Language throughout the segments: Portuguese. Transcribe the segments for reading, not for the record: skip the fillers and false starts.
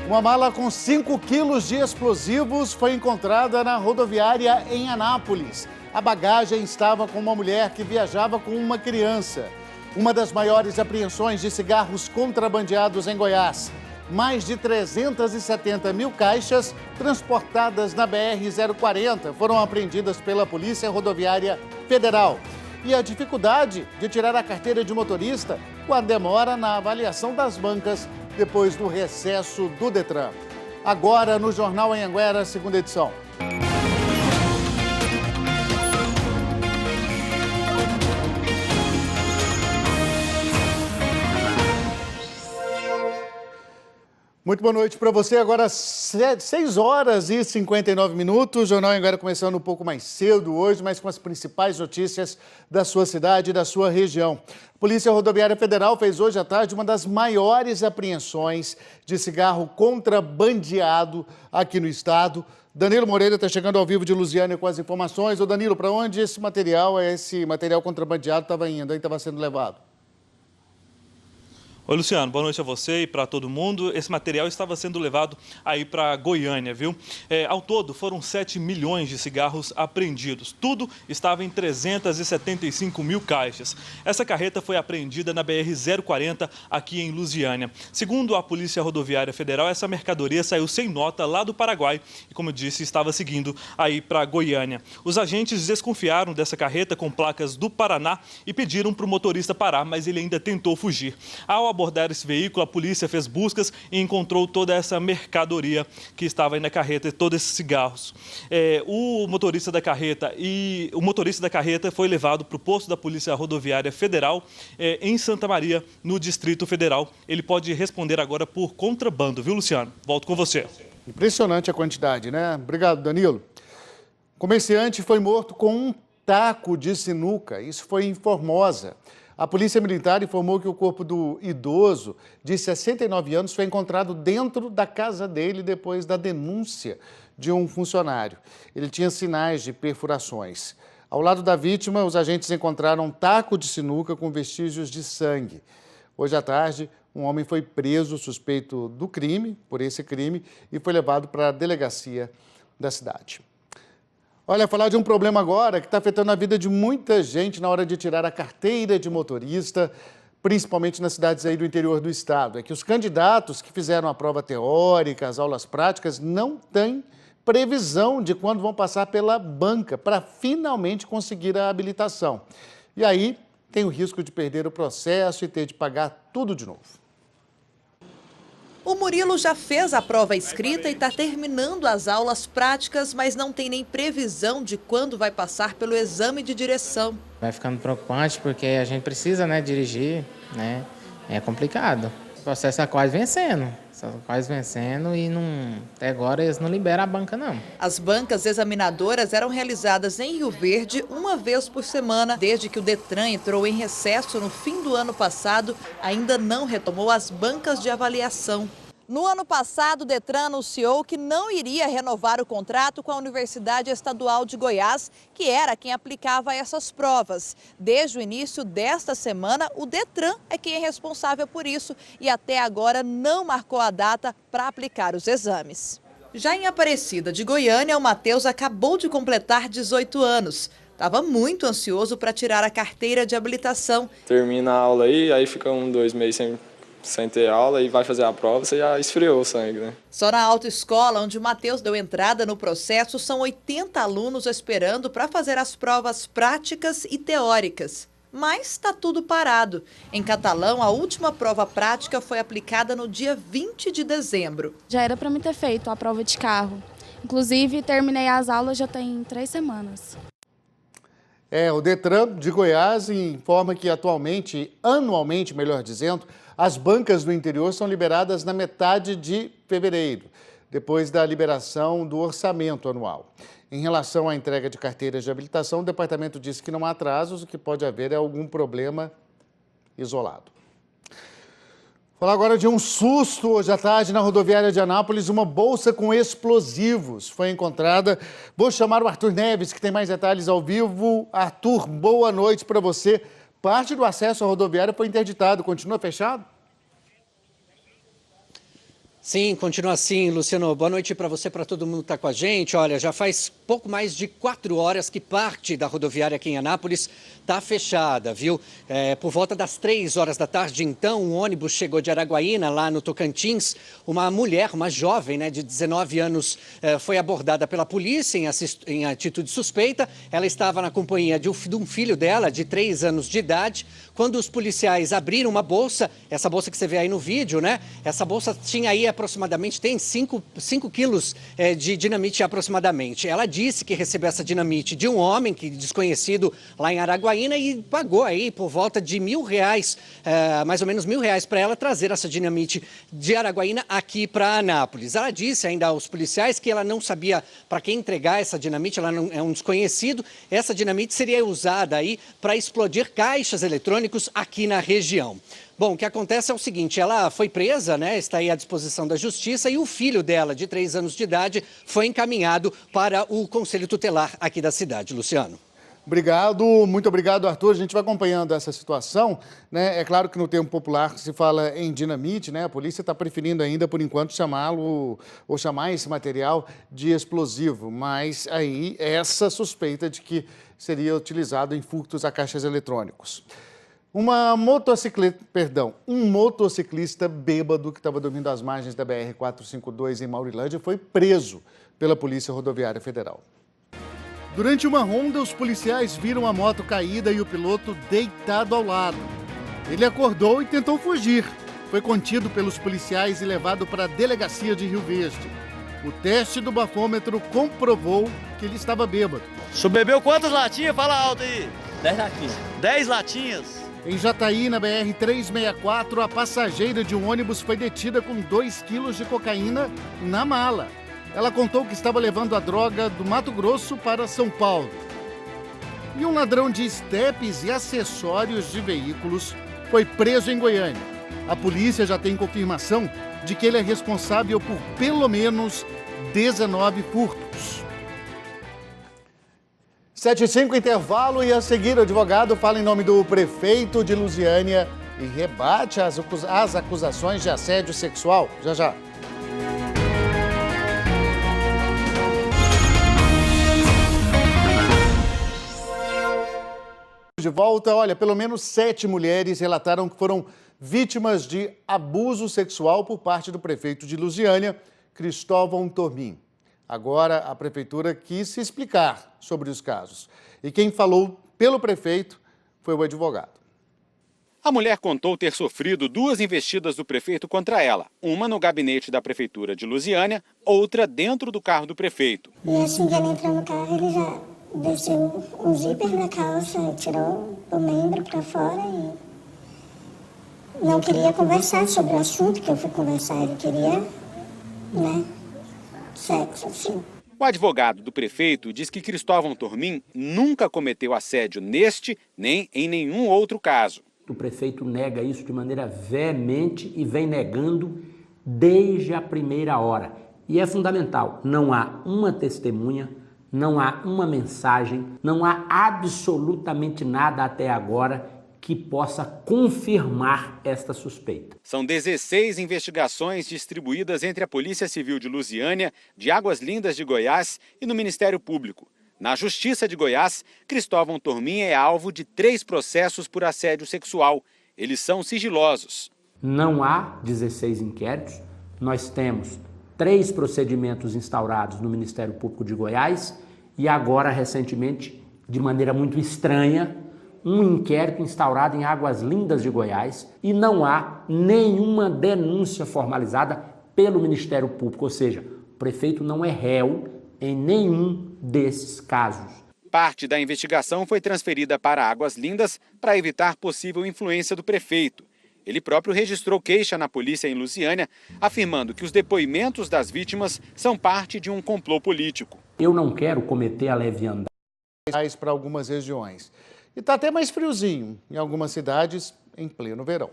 Uma mala com 5 quilos de explosivos foi encontrada na rodoviária em Anápolis. A bagagem estava com uma mulher que viajava com uma criança. Uma das maiores apreensões de cigarros contrabandeados em Goiás. Mais de 370 mil caixas transportadas na BR-040 foram apreendidas pela Polícia Rodoviária Federal. E a dificuldade de tirar a carteira de motorista com a demora na avaliação das bancas depois do recesso do Detran. Agora no Jornal Anhanguera, segunda edição. Muito boa noite para você. Agora 6 horas e 59 minutos. O Jornal Anhanguera começando um pouco mais cedo hoje, mas com as principais notícias da sua cidade e da sua região. A Polícia Rodoviária Federal fez hoje à tarde uma das maiores apreensões de cigarro contrabandeado aqui no estado. Danilo Moreira está chegando ao vivo de Lusiânia com as informações. Ô Danilo, para onde esse material contrabandeado estava indo, estava sendo levado? Oi, Luciano, boa noite a você e para todo mundo. Esse material estava sendo levado aí para Goiânia, viu? Ao todo, foram 7 milhões de cigarros apreendidos. Tudo estava em 375 mil caixas. Essa carreta foi apreendida na BR-040 aqui em Lusiânia. Segundo a Polícia Rodoviária Federal, essa mercadoria saiu sem nota lá do Paraguai e, como eu disse, estava seguindo aí para Goiânia. Os agentes desconfiaram dessa carreta com placas do Paraná e pediram para o motorista parar, mas ele ainda tentou fugir. Ao abordar esse veículo, a polícia fez buscas e encontrou toda essa mercadoria que estava aí na carreta, todos esses cigarros. O motorista da carreta foi levado para o posto da Polícia Rodoviária Federal em Santa Maria, no Distrito Federal. Ele pode responder agora por contrabando, viu, Luciano? Volto com você. Impressionante a quantidade, né? Obrigado, Danilo. O comerciante foi morto com um taco de sinuca. Isso foi em Formosa. A Polícia Militar informou que o corpo do idoso, de 69 anos, foi encontrado dentro da casa dele depois da denúncia de um funcionário. Ele tinha sinais de perfurações. Ao lado da vítima, os agentes encontraram um taco de sinuca com vestígios de sangue. Hoje à tarde, um homem foi preso suspeito por esse crime, e foi levado para a delegacia da cidade. Olha, falar de um problema agora que está afetando a vida de muita gente na hora de tirar a carteira de motorista, principalmente nas cidades aí do interior do estado. É que os candidatos que fizeram a prova teórica, as aulas práticas, não têm previsão de quando vão passar pela banca para finalmente conseguir a habilitação. E aí tem o risco de perder o processo e ter de pagar tudo de novo. O Murilo já fez a prova escrita e está terminando as aulas práticas, mas não tem nem previsão de quando vai passar pelo exame de direção. Vai ficando preocupante porque a gente precisa, dirigir, É complicado. O processo está quase vencendo. E até agora eles não liberam a banca, não. As bancas examinadoras eram realizadas em Rio Verde uma vez por semana. Desde que o Detran entrou em recesso no fim do ano passado, ainda não retomou as bancas de avaliação. No ano passado, o Detran anunciou que não iria renovar o contrato com a Universidade Estadual de Goiás, que era quem aplicava essas provas. Desde o início desta semana, o Detran é quem é responsável por isso e até agora não marcou a data para aplicar os exames. Já em Aparecida de Goiânia, o Matheus acabou de completar 18 anos. Estava muito ansioso para tirar a carteira de habilitação. Termina a aula aí fica 2 meses sem ter aula e vai fazer a prova, você já esfriou o sangue, né? Só na autoescola, onde o Matheus deu entrada no processo, são 80 alunos esperando para fazer as provas práticas e teóricas. Mas está tudo parado. Em Catalão, a última prova prática foi aplicada no dia 20 de dezembro. Já era para mim ter feito a prova de carro. Inclusive, terminei as aulas já tem 3 semanas. O Detran de Goiás informa que anualmente, melhor dizendo, as bancas do interior são liberadas na metade de fevereiro, depois da liberação do orçamento anual. Em relação à entrega de carteiras de habilitação, o departamento disse que não há atrasos, o que pode haver é algum problema isolado. Falar agora de um susto hoje à tarde na rodoviária de Anápolis, uma bolsa com explosivos foi encontrada. Vou chamar o Arthur Neves, que tem mais detalhes ao vivo. Arthur, boa noite para você. Parte do acesso à rodoviária foi interditado, continua fechado? Sim, continua assim, Luciano. Boa noite para você, para todo mundo que está com a gente. Olha, já faz pouco mais de 4 horas que parte da rodoviária aqui em Anápolis está fechada, viu? Por volta das 3 horas da tarde, então, um ônibus chegou de Araguaína, lá no Tocantins. Uma mulher, uma jovem, né, de 19 anos, foi abordada pela polícia em atitude suspeita. Ela estava na companhia de um filho dela, de 3 anos de idade. Quando os policiais abriram uma bolsa, essa bolsa que você vê aí no vídeo, né? Essa bolsa tinha aí aproximadamente, tem 5 quilos de dinamite aproximadamente. Ela disse que recebeu essa dinamite de um homem desconhecido lá em Araguaína e pagou aí por volta de R$1.000, mais ou menos R$1.000 para ela trazer essa dinamite de Araguaína aqui para Anápolis. Ela disse ainda aos policiais que ela não sabia para quem entregar essa dinamite, ela não, é um desconhecido. Essa dinamite seria usada aí para explodir caixas eletrônicos aqui na região. Bom, o que acontece é o seguinte, ela foi presa, né, está aí à disposição da justiça e o filho dela, de 3 anos de idade, foi encaminhado para o Conselho Tutelar aqui da cidade. Luciano. Obrigado, muito obrigado, Arthur. A gente vai acompanhando essa situação, né? É claro que no termo popular se fala em dinamite, né? A polícia está preferindo ainda, por enquanto, chamá-lo ou chamar esse material de explosivo, mas aí essa suspeita de que seria utilizado em furtos a caixas eletrônicos. Um motociclista bêbado que estava dormindo às margens da BR-452 em Maurilândia foi preso pela Polícia Rodoviária Federal. Durante uma ronda, os policiais viram a moto caída e o piloto deitado ao lado. Ele acordou e tentou fugir. Foi contido pelos policiais e levado para a delegacia de Rio Verde. O teste do bafômetro comprovou que ele estava bêbado. O senhor bebeu quantas latinhas? Fala alto aí. 10 latinhas. 10 latinhas? Em Jataí, na BR-364, a passageira de um ônibus foi detida com 2 quilos de cocaína na mala. Ela contou que estava levando a droga do Mato Grosso para São Paulo. E um ladrão de estepes e acessórios de veículos foi preso em Goiânia. A polícia já tem confirmação de que ele é responsável por pelo menos 19 furtos. 7h05, intervalo, e a seguir o advogado fala em nome do prefeito de Lusiânia e rebate as acusações de assédio sexual. Já, já. De volta, olha, pelo menos 7 mulheres relataram que foram vítimas de abuso sexual por parte do prefeito de Lusiânia, Cristóvão Tormin. Agora, a prefeitura quis se explicar sobre os casos. E quem falou pelo prefeito foi o advogado. A mulher contou ter sofrido 2 investidas do prefeito contra ela. Uma no gabinete da prefeitura de Lusiânia, outra dentro do carro do prefeito. E assim que ela entrou no carro, ele já desceu o zíper da calça, tirou o membro para fora e não queria conversar sobre o assunto que eu fui conversar. Ele queria, né, sexo, assim. O advogado do prefeito diz que Cristóvão Tormin nunca cometeu assédio neste nem em nenhum outro caso. O prefeito nega isso de maneira veemente e vem negando desde a primeira hora. E é fundamental, não há uma testemunha, não há uma mensagem, não há absolutamente nada até agora que possa confirmar esta suspeita. São 16 investigações distribuídas entre a Polícia Civil de Lusiânia, de Águas Lindas de Goiás e no Ministério Público. Na Justiça de Goiás, Cristóvão Tormin é alvo de 3 processos por assédio sexual. Eles são sigilosos. Não há 16 inquéritos. Nós temos 3 procedimentos instaurados no Ministério Público de Goiás e agora, recentemente, de maneira muito estranha, um inquérito instaurado em Águas Lindas de Goiás e não há nenhuma denúncia formalizada pelo Ministério Público, ou seja, o prefeito não é réu em nenhum desses casos. Parte da investigação foi transferida para Águas Lindas para evitar possível influência do prefeito. Ele próprio registrou queixa na polícia em Lusiânia, afirmando que os depoimentos das vítimas são parte de um complô político. Eu não quero cometer a leviandade. Para algumas regiões. E está até mais friozinho em algumas cidades em pleno verão.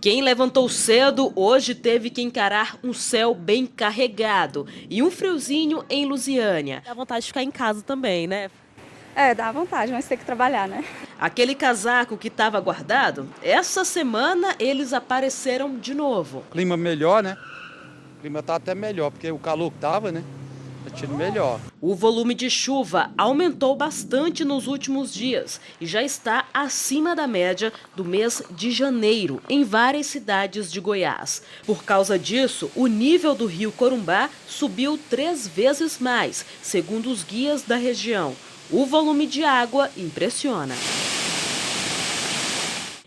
Quem levantou cedo hoje teve que encarar um céu bem carregado e um friozinho em Lusiânia. Dá vontade de ficar em casa também, né? Dá vontade, mas tem que trabalhar, né? Aquele casaco que estava guardado, essa semana eles apareceram de novo. Clima melhor, né? clima tá até melhor, porque o calor que tava, né? Tá tido melhor. O volume de chuva aumentou bastante nos últimos dias e já está acima da média do mês de janeiro em várias cidades de Goiás. Por causa disso, o nível do rio Corumbá subiu 3 vezes mais, segundo os guias da região. O volume de água impressiona.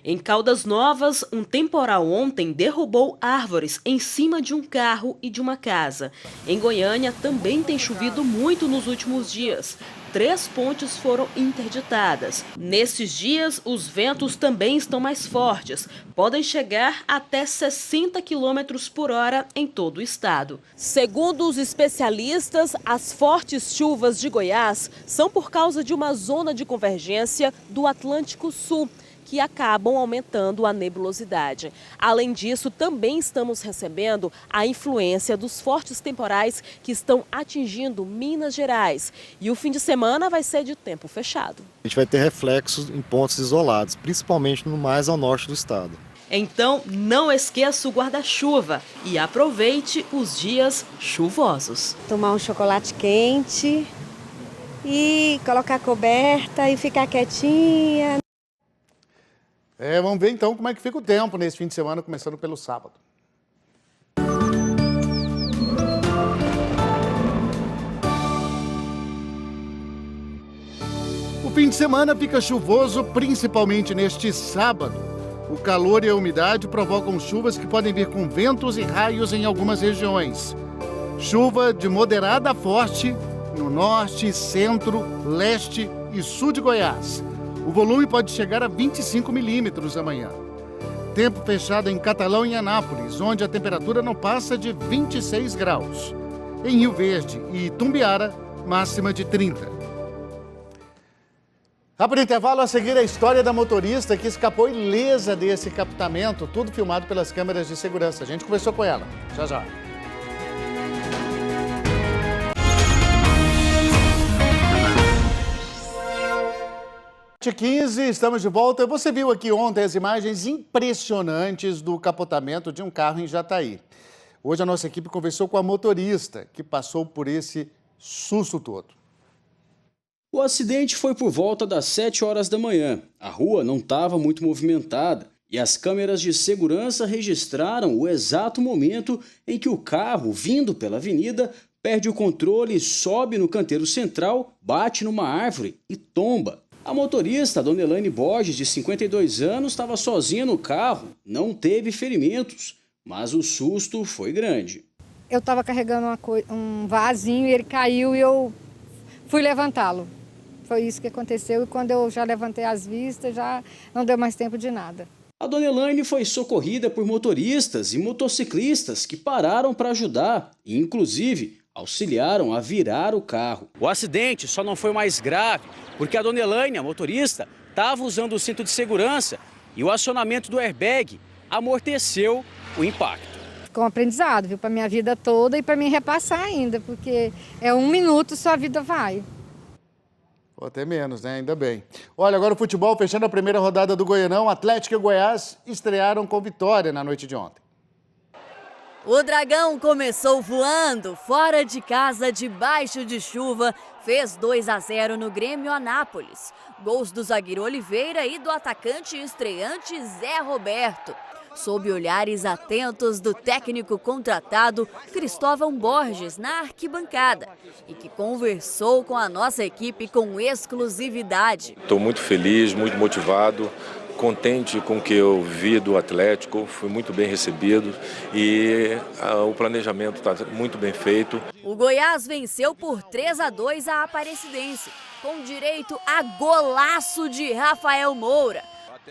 Em Caldas Novas, um temporal ontem derrubou árvores em cima de um carro e de uma casa. Em Goiânia, também tem chovido muito nos últimos dias. 3 pontes foram interditadas. Nesses dias, os ventos também estão mais fortes. Podem chegar até 60 km por hora em todo o estado. Segundo os especialistas, as fortes chuvas de Goiás são por causa de uma zona de convergência do Atlântico Sul, que acabam aumentando a nebulosidade. Além disso, também estamos recebendo a influência dos fortes temporais que estão atingindo Minas Gerais. E o fim de semana vai ser de tempo fechado. A gente vai ter reflexos em pontos isolados, principalmente no mais ao norte do estado. Então, não esqueça o guarda-chuva e aproveite os dias chuvosos. Tomar um chocolate quente e colocar a coberta e ficar quietinha. Vamos ver então como é que fica o tempo nesse fim de semana, começando pelo sábado. O fim de semana fica chuvoso, principalmente neste sábado. O calor e a umidade provocam chuvas que podem vir com ventos e raios em algumas regiões. Chuva de moderada a forte no norte, centro, leste e sul de Goiás. O volume pode chegar a 25 milímetros amanhã. Tempo fechado em Catalão e Anápolis, onde a temperatura não passa de 26 graus. Em Rio Verde e Itumbiara, máxima de 30. Rápido intervalo, a seguir a história da motorista que escapou ilesa desse captamento, tudo filmado pelas câmeras de segurança. A gente conversou com ela. Já já. 7h15, estamos de volta. Você viu aqui ontem as imagens impressionantes do capotamento de um carro em Jataí. Hoje a nossa equipe conversou com a motorista que passou por esse susto todo. O acidente foi por volta das 7 horas da manhã. A rua não estava muito movimentada e as câmeras de segurança registraram o exato momento em que o carro, vindo pela avenida, perde o controle, sobe no canteiro central, bate numa árvore e tomba. A motorista, Dona Elaine Borges, de 52 anos, estava sozinha no carro, não teve ferimentos, mas o susto foi grande. Eu estava carregando um vasinho e ele caiu e eu fui levantá-lo. Foi isso que aconteceu e quando eu já levantei as vistas, já não deu mais tempo de nada. A Dona Elaine foi socorrida por motoristas e motociclistas que pararam para ajudar e, inclusive, auxiliaram a virar o carro. O acidente só não foi mais grave porque a Dona Elaine, a motorista, estava usando o cinto de segurança e o acionamento do airbag amorteceu o impacto. Ficou um aprendizado, viu, para minha vida toda e para mim repassar ainda, porque é 1 minuto sua vida vai. Ou até menos, né? Ainda bem. Olha, agora o futebol, fechando a primeira rodada do Goianão, Atlético e Goiás estrearam com vitória na noite de ontem. O Dragão começou voando, fora de casa, debaixo de chuva, fez 2-0 no Grêmio Anápolis. Gols do zagueiro Oliveira e do atacante estreante Zé Roberto. Sob olhares atentos do técnico contratado Cristóvão Borges na arquibancada e que conversou com a nossa equipe com exclusividade. Estou muito feliz, muito motivado, contente com o que eu vi do Atlético, fui muito bem recebido e o planejamento está muito bem feito. O Goiás venceu por 3-2 a Aparecidense, com direito a golaço de Rafael Moura.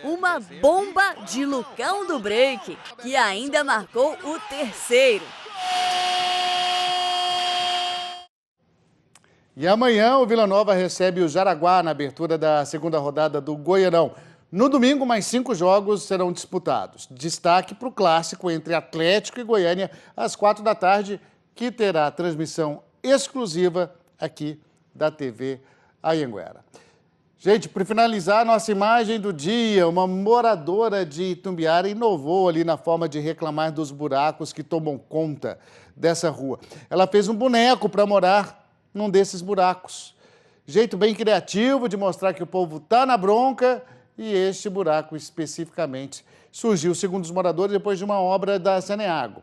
Uma bomba de Lucão do Break, que ainda marcou o terceiro. E amanhã o Vila Nova recebe o Jaraguá na abertura da segunda rodada do Goianão. No domingo, mais 5 jogos serão disputados. Destaque para o clássico entre Atlético e Goiânia, às 4 da tarde, que terá transmissão exclusiva aqui da TV Anhanguera. Gente, para finalizar, nossa imagem do dia, uma moradora de Itumbiara inovou ali na forma de reclamar dos buracos que tomam conta dessa rua. Ela fez um boneco para morar num desses buracos. Jeito bem criativo de mostrar que o povo está na bronca e este buraco especificamente surgiu, segundo os moradores, depois de uma obra da Saneago.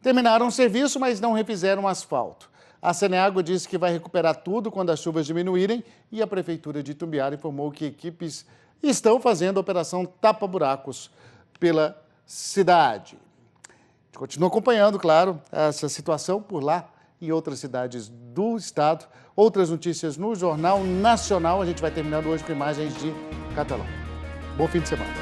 Terminaram o serviço, mas não refizeram o asfalto. A Saneago disse que vai recuperar tudo quando as chuvas diminuírem e a Prefeitura de Itumbiara informou que equipes estão fazendo a operação tapa-buracos pela cidade. A gente continua acompanhando, claro, essa situação por lá e outras cidades do estado. Outras notícias no Jornal Nacional. A gente vai terminando hoje com imagens de Catalão. Bom fim de semana.